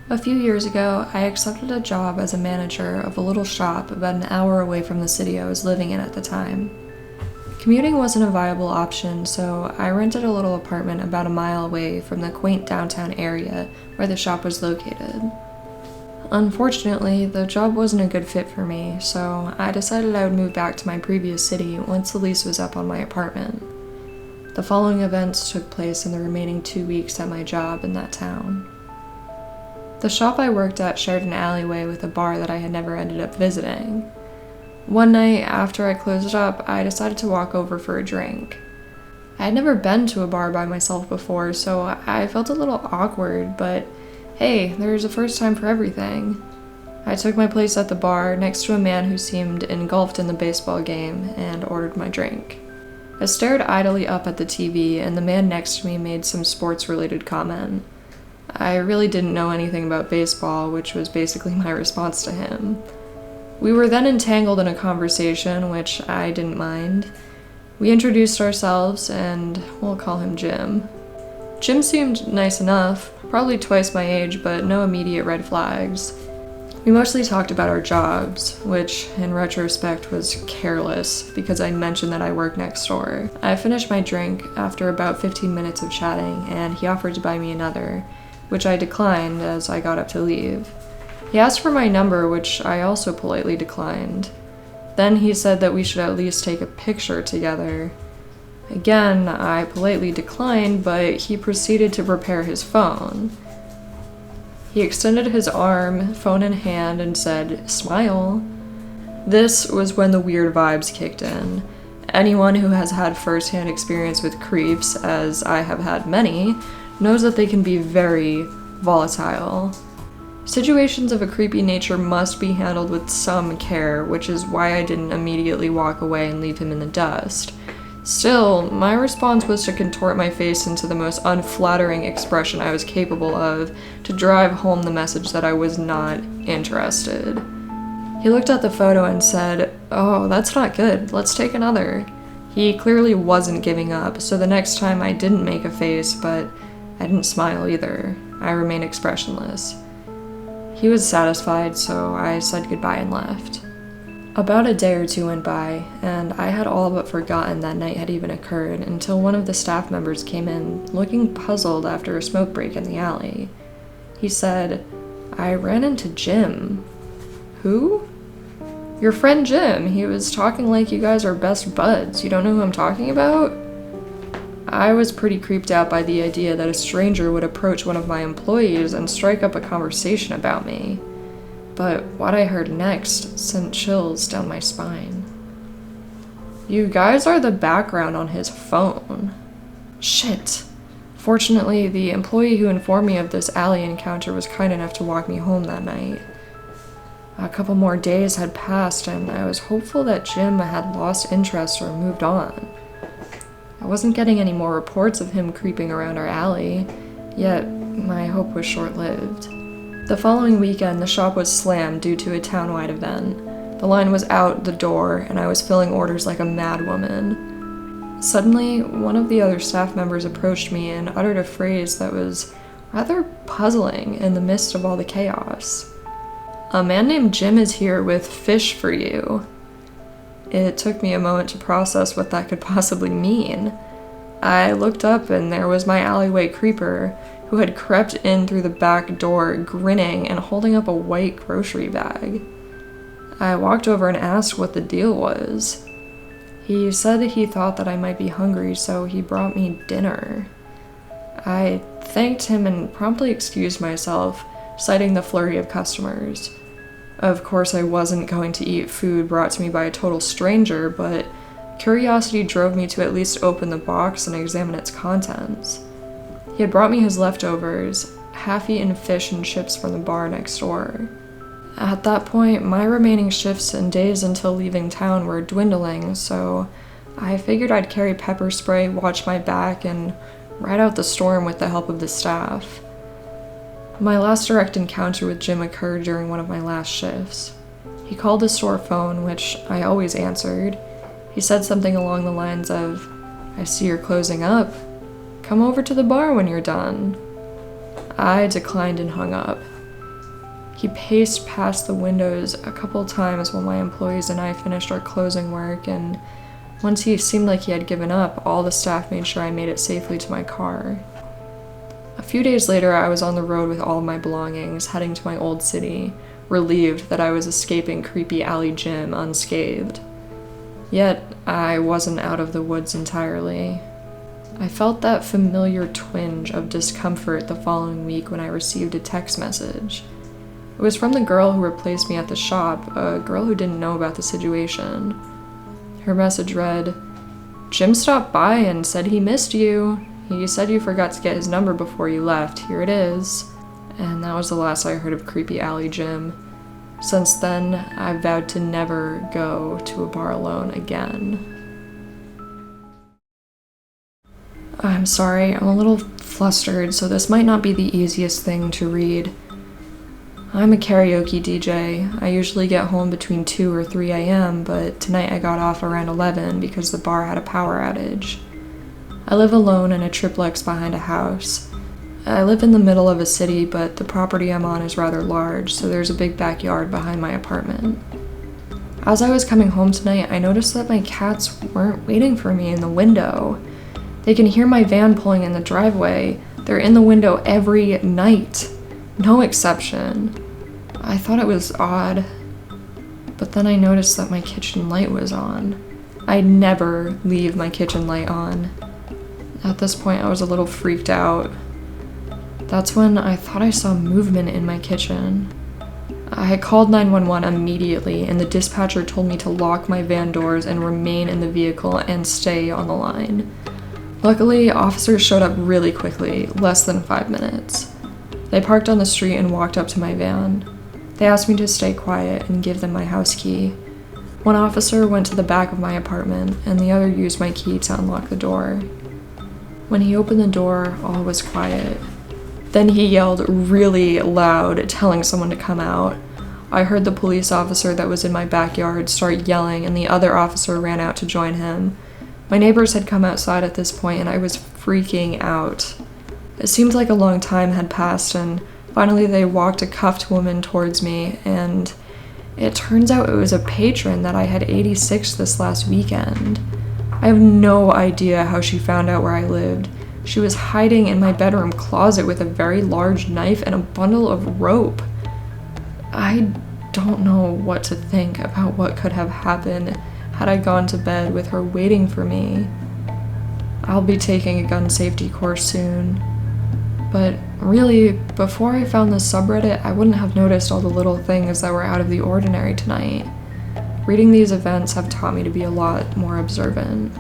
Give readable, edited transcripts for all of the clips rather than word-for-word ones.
A few years ago, I accepted a job as a manager of a little shop about an hour away from the city I was living in at the time. Commuting wasn't a viable option, so I rented a little apartment about a mile away from the quaint downtown area where the shop was located. Unfortunately, the job wasn't a good fit for me, so I decided I would move back to my previous city once the lease was up on my apartment. The following events took place in the remaining 2 weeks at my job in that town. The shop I worked at shared an alleyway with a bar that I had never ended up visiting. One night, after I closed up, I decided to walk over for a drink. I had never been to a bar by myself before, so I felt a little awkward, but hey, there's a first time for everything. I took my place at the bar next to a man who seemed engulfed in the baseball game and ordered my drink. I stared idly up at the TV, and the man next to me made some sports-related comment. I really didn't know anything about baseball, which was basically my response to him. We were then entangled in a conversation, which I didn't mind. We introduced ourselves, and we'll call him Jim. Jim seemed nice enough, probably twice my age, but no immediate red flags. We mostly talked about our jobs, which in retrospect was careless because I mentioned that I work next door. I finished my drink after about 15 minutes of chatting, and he offered to buy me another, which I declined as I got up to leave. He asked for my number, which I also politely declined. Then he said that we should at least take a picture together. Again, I politely declined, but he proceeded to prepare his phone. He extended his arm, phone in hand, and said, "Smile." This was when the weird vibes kicked in. Anyone who has had first-hand experience with creeps, as I have had many, knows that they can be very volatile. Situations of a creepy nature must be handled with some care, which is why I didn't immediately walk away and leave him in the dust. Still, my response was to contort my face into the most unflattering expression I was capable of to drive home the message that I was not interested. He looked at the photo and said, "Oh, that's not good. Let's take another." He clearly wasn't giving up, so the next time I didn't make a face, but I didn't smile either. I remained expressionless. He was satisfied, so I said goodbye and left. About a day or two went by, and I had all but forgotten that night had even occurred until one of the staff members came in, looking puzzled after a smoke break in the alley. He said, "I ran into Jim." "Who?" "Your friend Jim. He was talking like you guys are best buds. You don't know who I'm talking about?" I was pretty creeped out by the idea that a stranger would approach one of my employees and strike up a conversation about me. But what I heard next sent chills down my spine. "You guys are the background on his phone." Shit. Fortunately, the employee who informed me of this alley encounter was kind enough to walk me home that night. A couple more days had passed, and I was hopeful that Jim had lost interest or moved on. I wasn't getting any more reports of him creeping around our alley, yet my hope was short-lived. The following weekend, the shop was slammed due to a town-wide event. The line was out the door, and I was filling orders like a madwoman. Suddenly, one of the other staff members approached me and uttered a phrase that was rather puzzling in the midst of all the chaos. "A man named Jim is here with fish for you." It took me a moment to process what that could possibly mean. I looked up, and there was my alleyway creeper, who had crept in through the back door, grinning and holding up a white grocery bag. I walked over and asked what the deal was. He said that he thought that I might be hungry, so he brought me dinner. I thanked him and promptly excused myself, citing the flurry of customers. Of course, I wasn't going to eat food brought to me by a total stranger, but curiosity drove me to at least open the box and examine its contents. He had brought me his leftovers, half-eaten fish and chips from the bar next door. At that point, my remaining shifts and days until leaving town were dwindling, so I figured I'd carry pepper spray, watch my back, and ride out the storm with the help of the staff. My last direct encounter with Jim occurred during one of my last shifts. He called the store phone, which I always answered. He said something along the lines of, "I see you're closing up. Come over to the bar when you're done." I declined and hung up. He paced past the windows a couple times while my employees and I finished our closing work, and once he seemed like he had given up, all the staff made sure I made it safely to my car. A few days later, I was on the road with all of my belongings, heading to my old city, relieved that I was escaping creepy alley Jim unscathed. Yet, I wasn't out of the woods entirely. I felt that familiar twinge of discomfort the following week when I received a text message. It was from the girl who replaced me at the shop, a girl who didn't know about the situation. Her message read, "Jim stopped by and said he missed you. He said you forgot to get his number before you left. Here it is." And that was the last I heard of Creepy Alley Jim. Since then, I vowed to never go to a bar alone again. I'm sorry, I'm a little flustered, so this might not be the easiest thing to read. I'm a karaoke DJ. I usually get home between 2 or 3 a.m., but tonight I got off around 11 because the bar had a power outage. I live alone in a triplex behind a house. I live in the middle of a city, but the property I'm on is rather large, so there's a big backyard behind my apartment. As I was coming home tonight, I noticed that my cats weren't waiting for me in the window. They can hear my van pulling in the driveway. They're in the window every night. No exception. I thought it was odd, but then I noticed that my kitchen light was on. I never leave my kitchen light on. At this point, I was a little freaked out. That's when I thought I saw movement in my kitchen. I called 911 immediately, and the dispatcher told me to lock my van doors and remain in the vehicle and stay on the line. Luckily, officers showed up really quickly, less than 5 minutes. They parked on the street and walked up to my van. They asked me to stay quiet and give them my house key. One officer went to the back of my apartment, and the other used my key to unlock the door. When he opened the door, all was quiet. Then he yelled really loud, telling someone to come out. I heard the police officer that was in my backyard start yelling, and the other officer ran out to join him. My neighbors had come outside at this point, and I was freaking out. It seemed like a long time had passed, and finally they walked a cuffed woman towards me, and it turns out it was a patron that I had 86 this last weekend. I have no idea how she found out where I lived. She was hiding in my bedroom closet with a very large knife and a bundle of rope. I don't know what to think about what could have happened had I gone to bed with her waiting for me. I'll be taking a gun safety course soon. But really, before I found this subreddit, I wouldn't have noticed all the little things that were out of the ordinary tonight. Reading these events have taught me to be a lot more observant.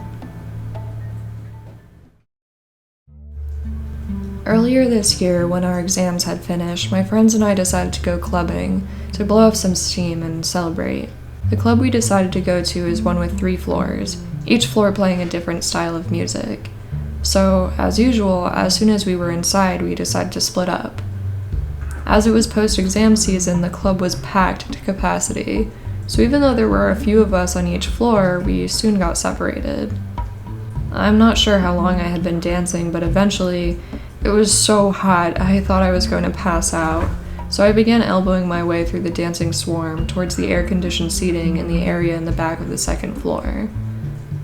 Earlier this year, when our exams had finished, my friends and I decided to go clubbing to blow off some steam and celebrate. The club we decided to go to is one with 3 floors, each floor playing a different style of music. So, as usual, as soon as we were inside, we decided to split up. As it was post-exam season, the club was packed to capacity, so even though there were a few of us on each floor, we soon got separated. I'm not sure how long I had been dancing, but eventually, it was so hot I thought I was going to pass out, so I began elbowing my way through the dancing swarm towards the air-conditioned seating in the area in the back of the second floor.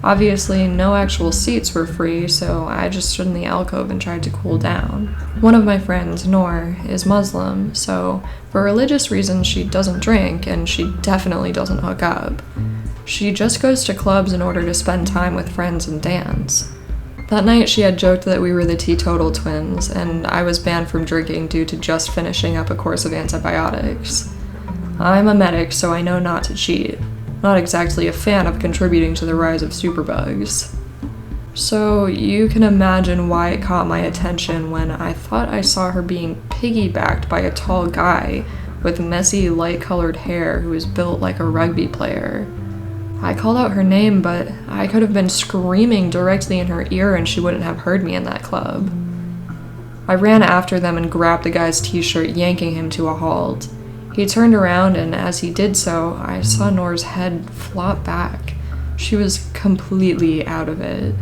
Obviously, no actual seats were free, so I just stood in the alcove and tried to cool down. One of my friends, Noor, is Muslim, so for religious reasons she doesn't drink, and she definitely doesn't hook up. She just goes to clubs in order to spend time with friends and dance. That night she had joked that we were the teetotal twins, and I was banned from drinking due to just finishing up a course of antibiotics. I'm a medic, so I know not to cheat. Not exactly a fan of contributing to the rise of superbugs. So you can imagine why it caught my attention when I thought I saw her being piggybacked by a tall guy with messy, light-colored hair who was built like a rugby player. I called out her name, but I could have been screaming directly in her ear and she wouldn't have heard me in that club. I ran after them and grabbed the guy's t-shirt, yanking him to a halt. He turned around, and as he did so, I saw Noor's head flop back. She was completely out of it.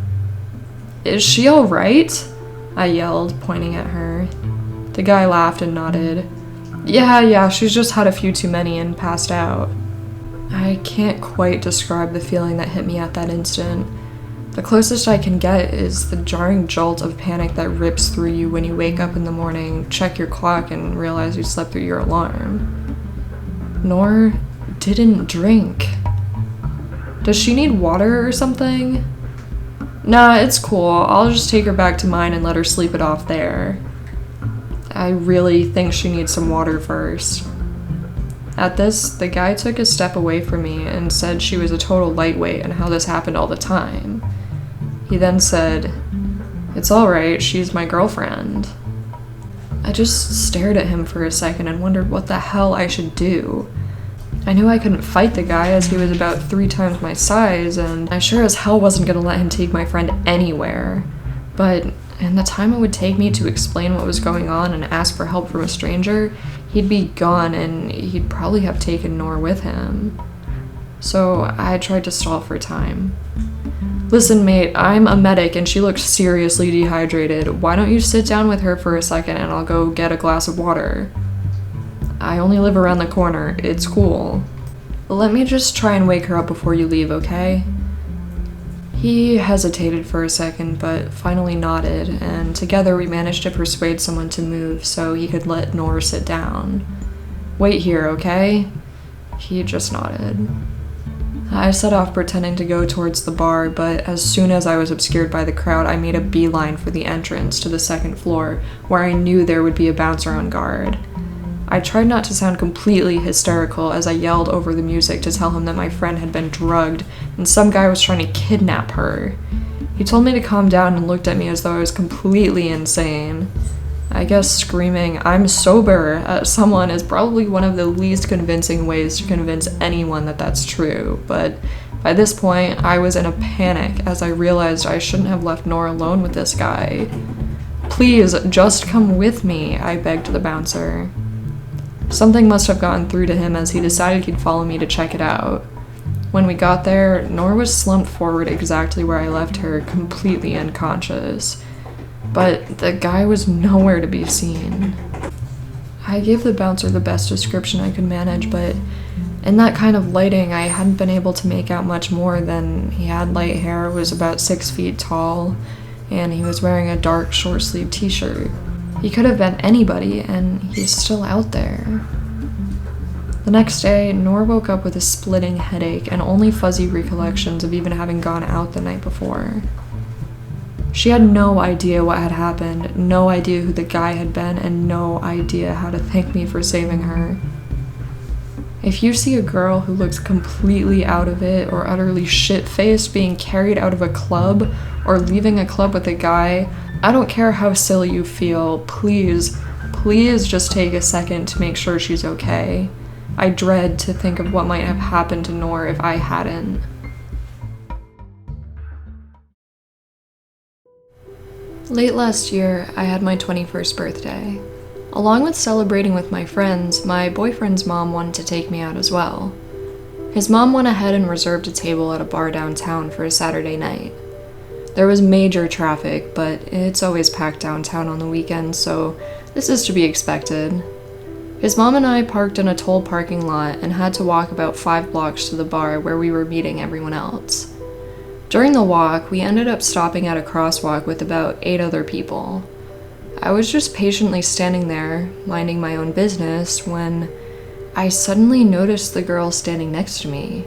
"Is she alright?" I yelled, pointing at her. The guy laughed and nodded. Yeah, she's just had a few too many and passed out. I can't quite describe the feeling that hit me at that instant. The closest I can get is the jarring jolt of panic that rips through you when you wake up in the morning, check your clock, and realize you slept through your alarm. Noor didn't drink. Does she need water or something? Nah, it's cool. I'll just take her back to mine and let her sleep it off there. I really think she needs some water first. At this, the guy took a step away from me and said she was a total lightweight and how this happened all the time. He then said, "It's alright, she's my girlfriend." I just stared at him for a second and wondered what the hell I should do. I knew I couldn't fight the guy as he was about 3 times my size, and I sure as hell wasn't gonna let him take my friend anywhere. But in the time it would take me to explain what was going on and ask for help from a stranger, he'd be gone and he'd probably have taken Noor with him. So I tried to stall for time. "Listen, mate, I'm a medic and she looks seriously dehydrated. Why don't you sit down with her for a second and I'll go get a glass of water? I only live around the corner. It's cool. Let me just try and wake her up before you leave, okay?" He hesitated for a second, but finally nodded, and together we managed to persuade someone to move so he could let Noor sit down. "Wait here, okay?" He just nodded. I set off pretending to go towards the bar, but as soon as I was obscured by the crowd, I made a beeline for the entrance to the 2nd floor, where I knew there would be a bouncer on guard. I tried not to sound completely hysterical as I yelled over the music to tell him that my friend had been drugged and some guy was trying to kidnap her. He told me to calm down and looked at me as though I was completely insane. I guess screaming, "I'm sober," at someone is probably one of the least convincing ways to convince anyone that that's true, but by this point, I was in a panic as I realized I shouldn't have left Noor alone with this guy. "Please, just come with me," I begged the bouncer. Something must have gotten through to him as he decided he'd follow me to check it out. When we got there, Noor was slumped forward exactly where I left her, completely unconscious. But the guy was nowhere to be seen. I gave the bouncer the best description I could manage, but in that kind of lighting, I hadn't been able to make out much more than he had light hair, was about 6 feet tall, and he was wearing a dark short-sleeved t-shirt. He could have been anybody, and he's still out there. The next day, Noor woke up with a splitting headache and only fuzzy recollections of even having gone out the night before. She had no idea what had happened, no idea who the guy had been, and no idea how to thank me for saving her. If you see a girl who looks completely out of it or utterly shit-faced being carried out of a club or leaving a club with a guy, I don't care how silly you feel, please just take a second to make sure she's okay. I dread to think of what might have happened to Noor if I hadn't. Late last year, I had my 21st birthday. Along with celebrating with my friends, my boyfriend's mom wanted to take me out as well. His mom went ahead and reserved a table at a bar downtown for a Saturday night. There was major traffic, but it's always packed downtown on the weekends, so this is to be expected. His mom and I parked in a toll parking lot and had to walk about 5 blocks to the bar where we were meeting everyone else. During the walk, we ended up stopping at a crosswalk with about 8 other people. I was just patiently standing there, minding my own business, when I suddenly noticed the girl standing next to me.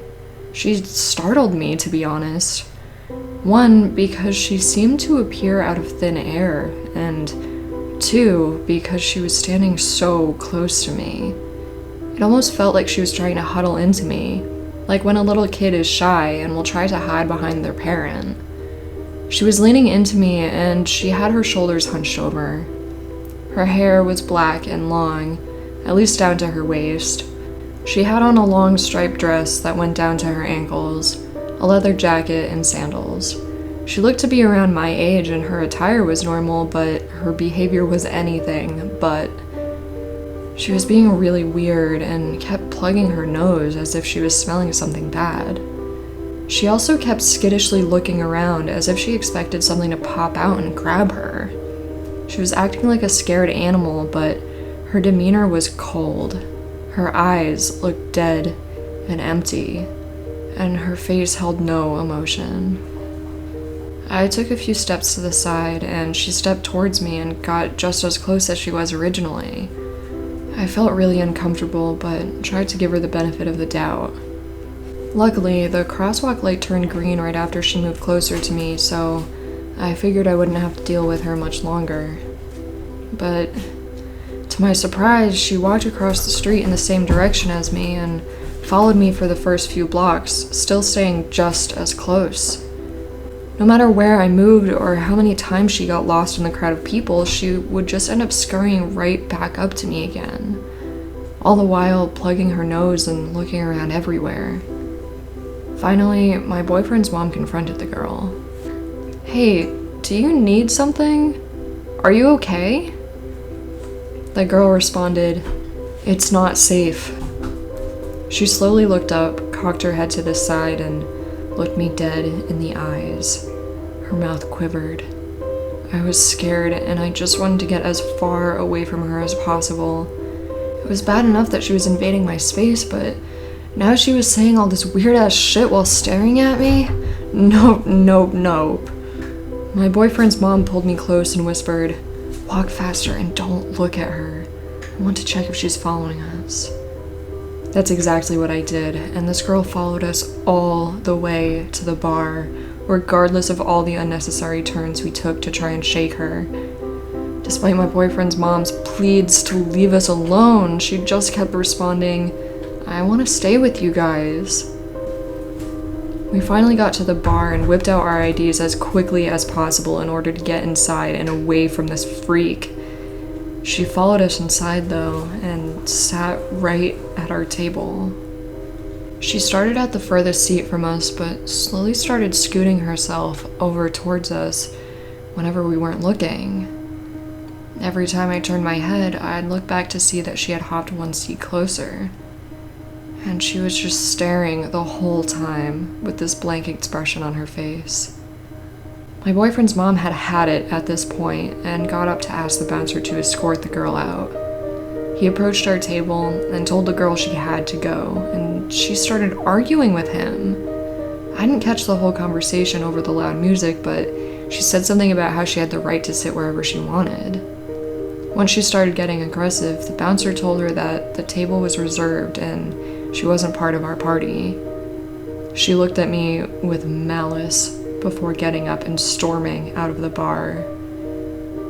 She startled me, to be honest. One, because she seemed to appear out of thin air, and 2, because she was standing so close to me. It almost felt like she was trying to huddle into me, like when a little kid is shy and will try to hide behind their parent. She was leaning into me and she had her shoulders hunched over. Her hair was black and long, at least down to her waist. She had on a long striped dress that went down to her ankles, a leather jacket, and sandals. She looked to be around my age and her attire was normal, but her behavior was anything but. She was being really weird and kept plugging her nose as if she was smelling something bad. She also kept skittishly looking around as if she expected something to pop out and grab her. She was acting like a scared animal, but Her demeanor was cold. Her eyes looked dead and empty, and her face held no emotion. I took a few steps to the side, and she stepped towards me and got just as close as she was originally. I felt really uncomfortable, but tried to give her the benefit of the doubt. Luckily, the crosswalk light turned green right after she moved closer to me, so I figured I wouldn't have to deal with her much longer. But to my surprise, she walked across the street in the same direction as me and followed me for the first few blocks, still staying just as close. No matter where I moved or how many times she got lost in the crowd of people, she would just end up scurrying right back up to me again, all the while plugging her nose and looking around everywhere. Finally, my boyfriend's mom confronted the girl. "Hey, do you need something? Are you okay?" The girl responded, "It's not safe." She slowly looked up, cocked her head to the side, and looked me dead in the eyes. Her mouth quivered. I was scared, and I just wanted to get as far away from her as possible. It was bad enough that she was invading my space, but now she was saying all this weird-ass shit while staring at me? Nope, nope, nope. My boyfriend's mom pulled me close and whispered, "Walk faster and don't look at her. I want to check if she's following us." That's exactly what I did, and this girl followed us all the way to the bar, regardless of all the unnecessary turns we took to try and shake her. Despite my boyfriend's mom's pleads to leave us alone, she just kept responding, "I want to stay with you guys." We finally got to the bar and whipped out our IDs as quickly as possible in order to get inside and away from this freak. She followed us inside though, and sat right at our table. She started at the furthest seat from us, but slowly started scooting herself over towards us whenever we weren't looking. Every time I turned my head, I'd look back to see that she had hopped one seat closer. And she was just staring the whole time with this blank expression on her face. My boyfriend's mom had had it at this point and got up to ask the bouncer to escort the girl out. He approached our table and told the girl she had to go, and she started arguing with him. I didn't catch the whole conversation over the loud music, but she said something about how she had the right to sit wherever she wanted. Once she started getting aggressive, the bouncer told her that the table was reserved and she wasn't part of our party. She looked at me with malice before getting up and storming out of the bar.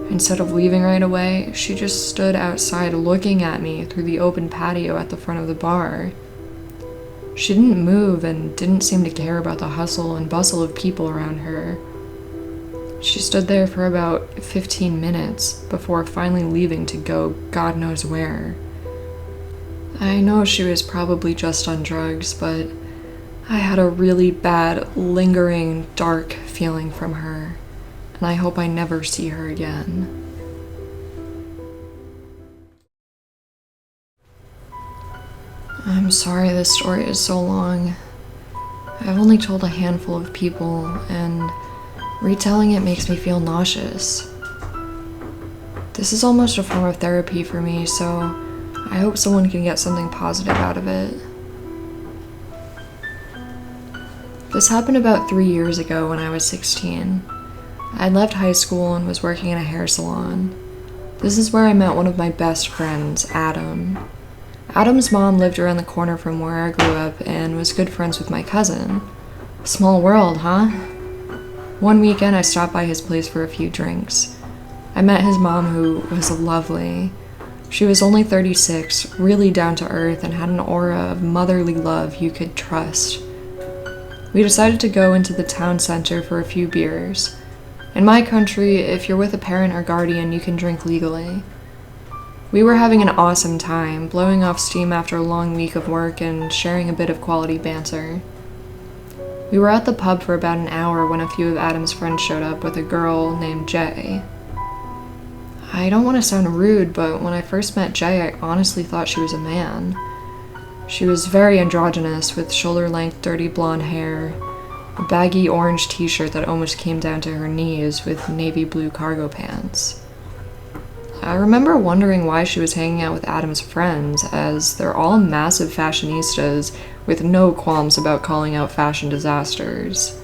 Instead of leaving right away, she just stood outside looking at me through the open patio at the front of the bar. She didn't move and didn't seem to care about the hustle and bustle of people around her. She stood there for about 15 minutes before finally leaving to go God knows where. I know she was probably just on drugs, but I had a really bad, lingering, dark feeling from her, and I hope I never see her again. I'm sorry this story is so long. I've only told a handful of people, and retelling it makes me feel nauseous. This is almost a form of therapy for me, so I hope someone can get something positive out of it. This happened about 3 years ago when I was 16. I'd left high school and was working in a hair salon. This is where I met one of my best friends, Adam. Adam's mom lived around the corner from where I grew up and was good friends with my cousin. Small world, huh? One weekend I stopped by his place for a few drinks. I met his mom, who was lovely. She was only 36, really down to earth, and had an aura of motherly love you could trust. We decided to go into the town center for a few beers. In my country, if you're with a parent or guardian, you can drink legally. We were having an awesome time, blowing off steam after a long week of work and sharing a bit of quality banter. We were at the pub for about an hour when a few of Adam's friends showed up with a girl named Jay. I don't want to sound rude, but when I first met Jay, I honestly thought she was a man. She was very androgynous, with shoulder-length, dirty blonde hair, a baggy orange t-shirt that almost came down to her knees, with navy blue cargo pants. I remember wondering why she was hanging out with Adam's friends, as they're all massive fashionistas with no qualms about calling out fashion disasters.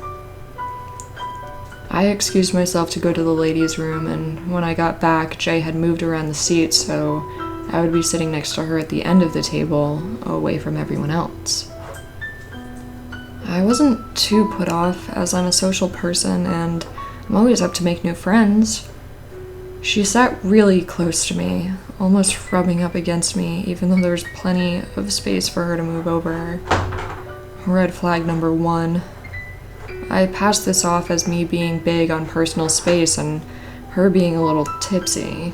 I excused myself to go to the ladies' room, and when I got back, Jay had moved around the seat, so I would be sitting next to her at the end of the table, away from everyone else. I wasn't too put off, as I'm a social person, and I'm always up to make new friends. She sat really close to me, almost rubbing up against me, even though there was plenty of space for her to move over. Red flag number 1. I passed this off as me being big on personal space and her being a little tipsy.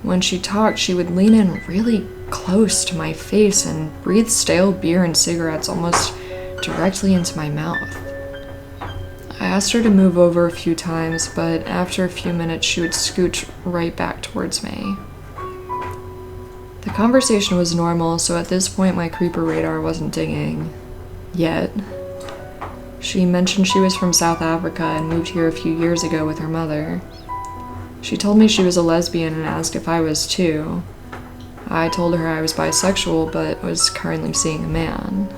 When she talked, she would lean in really close to my face and breathe stale beer and cigarettes almost directly into my mouth. I asked her to move over a few times, but after a few minutes, she would scooch right back towards me. The conversation was normal, so at this point my creeper radar wasn't dinging. Yet. She mentioned she was from South Africa and moved here a few years ago with her mother. She told me she was a lesbian and asked if I was too. I told her I was bisexual but was currently seeing a man.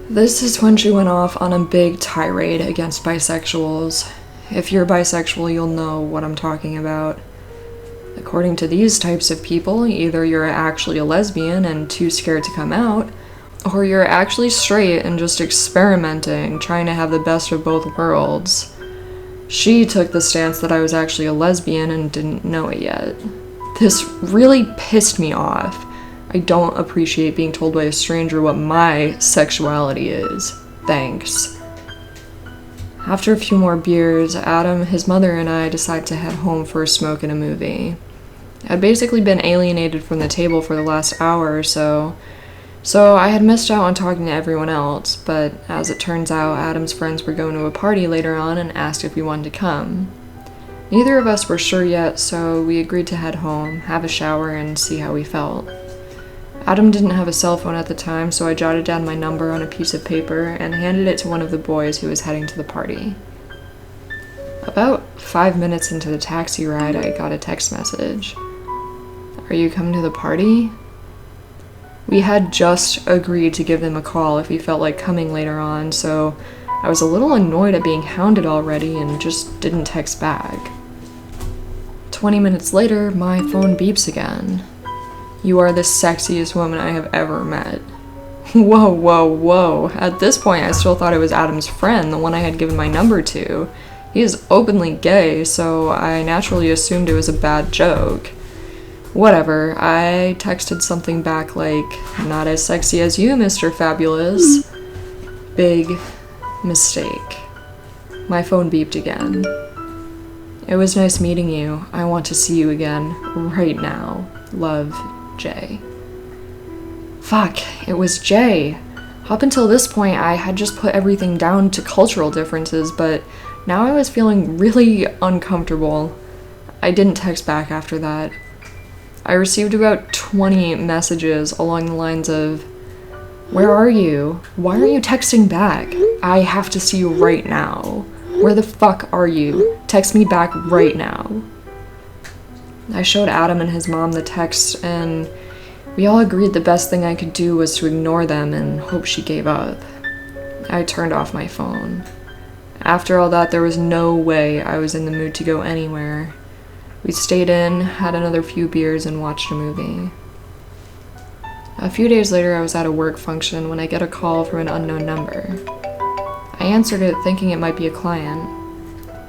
This is when she went off on a big tirade against bisexuals. If you're bisexual, you'll know what I'm talking about. According to these types of people, either you're actually a lesbian and too scared to come out, or you're actually straight and just experimenting, trying to have the best of both worlds. She took the stance that I was actually a lesbian and didn't know it yet. This really pissed me off. I don't appreciate being told by a stranger what my sexuality is. Thanks. After a few more beers, Adam, his mother, and I decided to head home for a smoke and a movie. I'd basically been alienated from the table for the last hour or so I had missed out on talking to everyone else, but as it turns out, Adam's friends were going to a party later on and asked if we wanted to come. Neither of us were sure yet, so we agreed to head home, have a shower, and see how we felt. Adam didn't have a cell phone at the time, so I jotted down my number on a piece of paper and handed it to one of the boys who was heading to the party. About 5 minutes into the taxi ride, I got a text message. "Are you coming to the party?" We had just agreed to give them a call if he felt like coming later on, so I was a little annoyed at being hounded already and just didn't text back. 20 minutes later, my phone beeps again. "You are the sexiest woman I have ever met." Whoa, whoa, whoa. At this point, I still thought it was Adam's friend, the one I had given my number to. He is openly gay, so I naturally assumed it was a bad joke. Whatever, I texted something back like, "Not as sexy as you, Mr. Fabulous." Big mistake. My phone beeped again. "It was nice meeting you. I want to see you again, right now. Love, Jay." Fuck, it was Jay. Up until this point, I had just put everything down to cultural differences, but now I was feeling really uncomfortable. I didn't text back after that. I received about 20 messages along the lines of, "Where are you? Why aren't you texting back? I have to see you right now. Where the fuck are you? Text me back right now." I showed Adam and his mom the text, and we all agreed the best thing I could do was to ignore them and hope she gave up. I turned off my phone. After all that, there was no way I was in the mood to go anywhere. We stayed in, had another few beers, and watched a movie. A few days later, I was at a work function when I get a call from an unknown number. I answered it thinking it might be a client.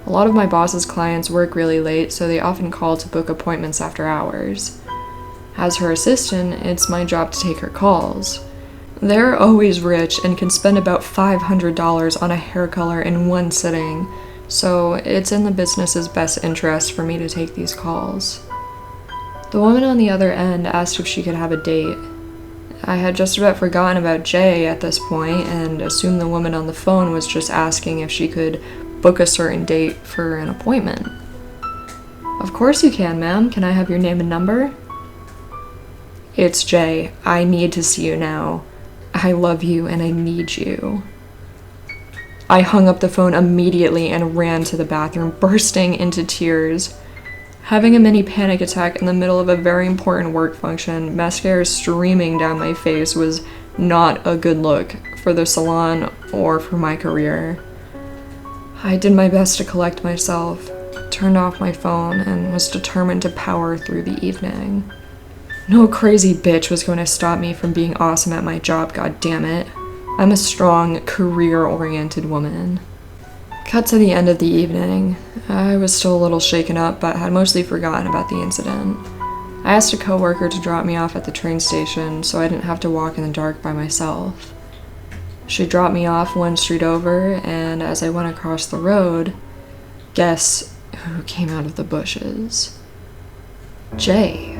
A lot of my boss's clients work really late, so they often call to book appointments after hours. As her assistant, it's my job to take her calls. They're always rich and can spend about $500 on a hair color in one sitting, so it's in the business's best interest for me to take these calls. The woman on the other end asked if she could have a date. I had just about forgotten about Jay at this point and assumed the woman on the phone was just asking if she could book a certain date for an appointment. "Of course you can, ma'am. Can I have your name and number?" "It's Jay. I need to see you now. I love you and I need you." I hung up the phone immediately and ran to the bathroom, bursting into tears. Having a mini panic attack in the middle of a very important work function, mascara streaming down my face, was not a good look for the salon or for my career. I did my best to collect myself, turned off my phone, and was determined to power through the evening. No crazy bitch was going to stop me from being awesome at my job, goddammit. I'm a strong, career-oriented woman. Cut to the end of the evening. I was still a little shaken up, but had mostly forgotten about the incident. I asked a coworker to drop me off at the train station so I didn't have to walk in the dark by myself. She dropped me off one street over, and as I went across the road, guess who came out of the bushes? Jay.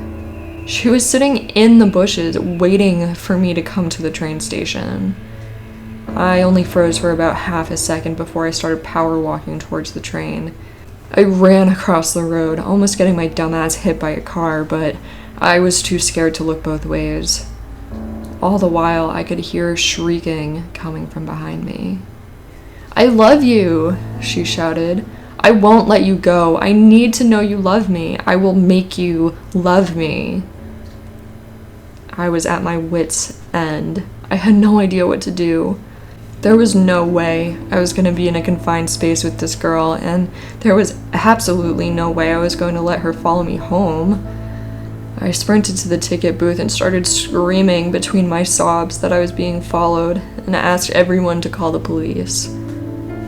She was sitting in the bushes waiting for me to come to the train station. I only froze for about half a second before I started power walking towards the train. I ran across the road, almost getting my dumbass hit by a car, but I was too scared to look both ways. All the while, I could hear shrieking coming from behind me. "I love you," she shouted. "I won't let you go. I need to know you love me. I will make you love me." I was at my wit's end. I had no idea what to do. There was no way I was going to be in a confined space with this girl, and there was absolutely no way I was going to let her follow me home. I sprinted to the ticket booth and started screaming between my sobs that I was being followed, and asked everyone to call the police.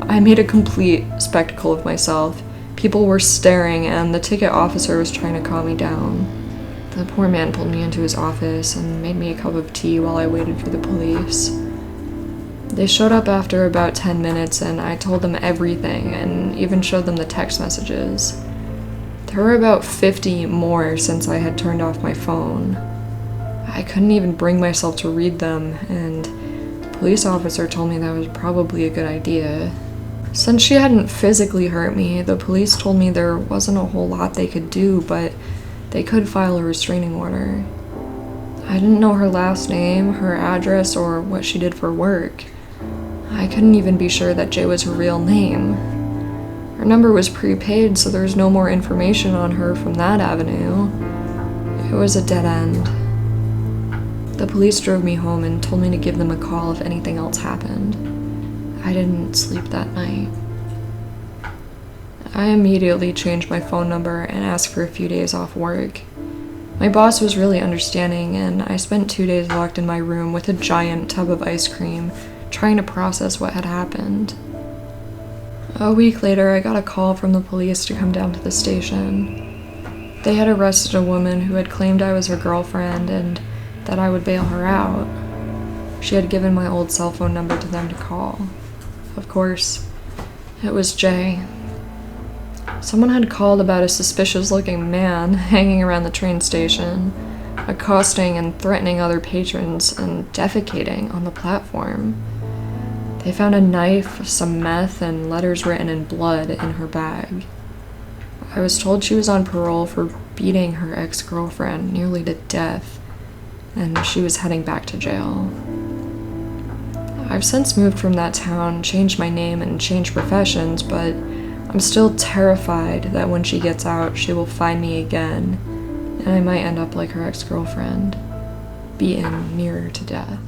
I made a complete spectacle of myself. People were staring, and the ticket officer was trying to calm me down. The poor man pulled me into his office and made me a cup of tea while I waited for the police. They showed up after about 10 minutes, and I told them everything and even showed them the text messages. There were about 50 more since I had turned off my phone. I couldn't even bring myself to read them, and the police officer told me that was probably a good idea. Since she hadn't physically hurt me, the police told me there wasn't a whole lot they could do, but they could file a restraining order. I didn't know her last name, her address, or what she did for work. I couldn't even be sure that Jay was her real name. Her number was prepaid, so there was no more information on her from that avenue. It was a dead end. The police drove me home and told me to give them a call if anything else happened. I didn't sleep that night. I immediately changed my phone number and asked for a few days off work. My boss was really understanding, and I spent 2 days locked in my room with a giant tub of ice cream, trying to process what had happened. A week later, I got a call from the police to come down to the station. They had arrested a woman who had claimed I was her girlfriend and that I would bail her out. She had given my old cell phone number to them to call. Of course, it was Jay. Someone had called about a suspicious-looking man hanging around the train station, accosting and threatening other patrons and defecating on the platform. They found a knife, some meth, and letters written in blood in her bag. I was told she was on parole for beating her ex-girlfriend nearly to death, and she was heading back to jail. I've since moved from that town, changed my name, and changed professions, but I'm still terrified that when she gets out, she will find me again, and I might end up like her ex-girlfriend, beaten near to death.